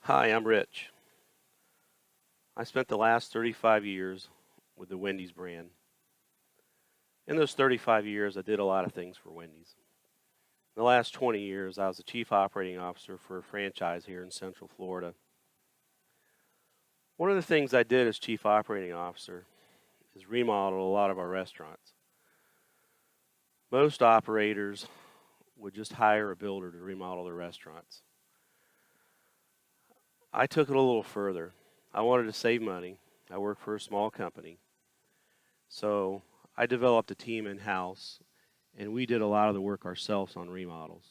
Hi, I'm Rich. I spent the last 35 years with the Wendy's brand. In those 35 years, I did a lot of things for Wendy's. In the last 20 years, I was the chief operating officer for a franchise here in Central Florida. One of the things I did as chief operating officer is remodel a lot of our restaurants. Most operators would just hire a builder to remodel their restaurants. I took it a little further. I wanted to save money. I work for a small company. So I developed a team in-house, and we did a lot of the work ourselves on remodels.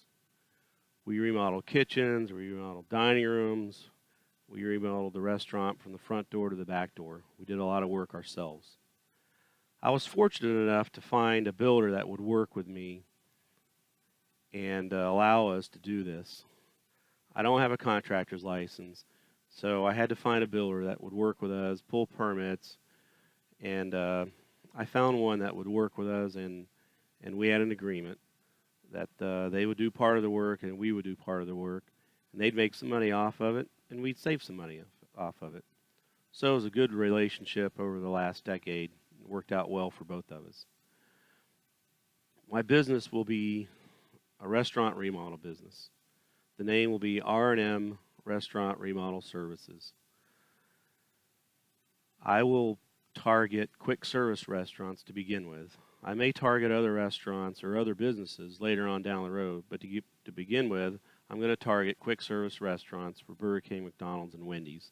We remodeled kitchens, we remodeled dining rooms, we remodeled the restaurant from the front door to the back door. We did a lot of work ourselves. I was fortunate enough to find a builder that would work with me and allow us to do this. I don't have a contractor's license, so I had to find a builder that would work with us, pull permits, and I found one that would work with us, and we had an agreement that they would do part of the work and we would do part of the work, and they'd make some money off of it, and we'd save some money off of it. So it was a good relationship over the last decade. It worked out well for both of us. My business will be a restaurant remodel business. The name will be R&M Restaurant Remodel Services. I will target quick service restaurants to begin with. I may target other restaurants or other businesses later on down the road, but to begin with, I'm going to target quick service restaurants for Burger King, McDonald's, and Wendy's.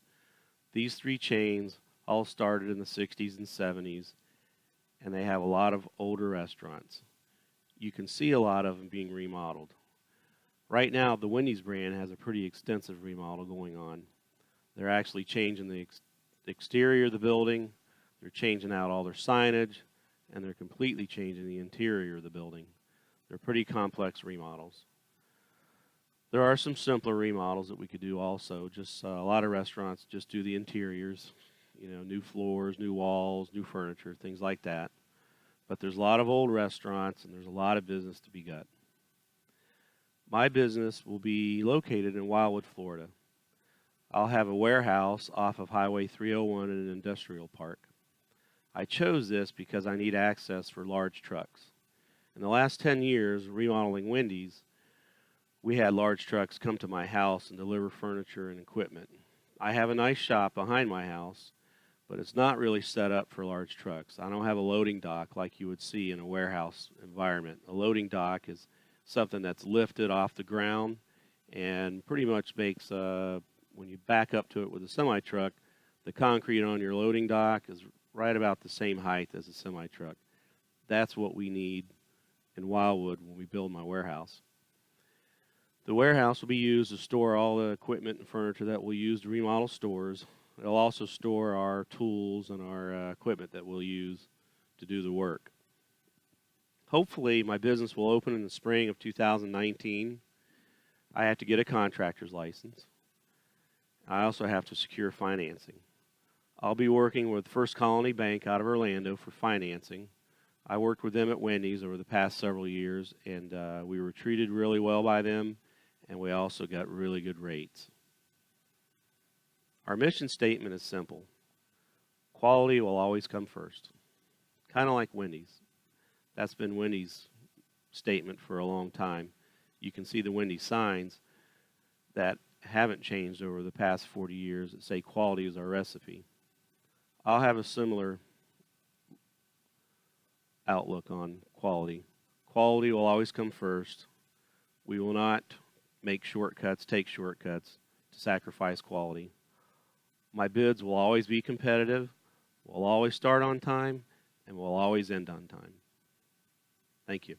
These three chains all started in the 60s and 70s, and they have a lot of older restaurants. You can see a lot of them being remodeled. Right now, the Wendy's brand has a pretty extensive remodel going on. They're actually changing the exterior of the building, they're changing out all their signage, and they're completely changing the interior of the building. They're pretty complex remodels. There are some simpler remodels that we could do also. Just a lot of restaurants just do the interiors, new floors, new walls, new furniture, things like that. But there's a lot of old restaurants, and there's a lot of business to be got. My business will be located in Wildwood, Florida. I'll have a warehouse off of Highway 301 in an industrial park. I chose this because I need access for large trucks. In the last 10 years, remodeling Wendy's, we had large trucks come to my house and deliver furniture and equipment. I have a nice shop behind my house, but it's not really set up for large trucks. I don't have a loading dock like you would see in a warehouse environment. A loading dock is something that's lifted off the ground and pretty much makes, when you back up to it with a semi-truck, the concrete on your loading dock is right about the same height as a semi-truck. That's what we need in Wildwood when we build my warehouse. The warehouse will be used to store all the equipment and furniture that we'll use to remodel stores. It'll also store our tools and our equipment that we'll use to do the work. Hopefully, my business will open in the spring of 2019. I have to get a contractor's license. I also have to secure financing. I'll be working with First Colony Bank out of Orlando for financing. I worked with them at Wendy's over the past several years, and we were treated really well by them, and we also got really good rates. Our mission statement is simple. Quality will always come first. Kind of like Wendy's. That's been Wendy's statement for a long time. You can see the Wendy's signs that haven't changed over the past 40 years that say quality is our recipe. I'll have a similar outlook on quality. Quality will always come first. We will not take shortcuts to sacrifice quality. My bids will always be competitive, will always start on time, and will always end on time. Thank you.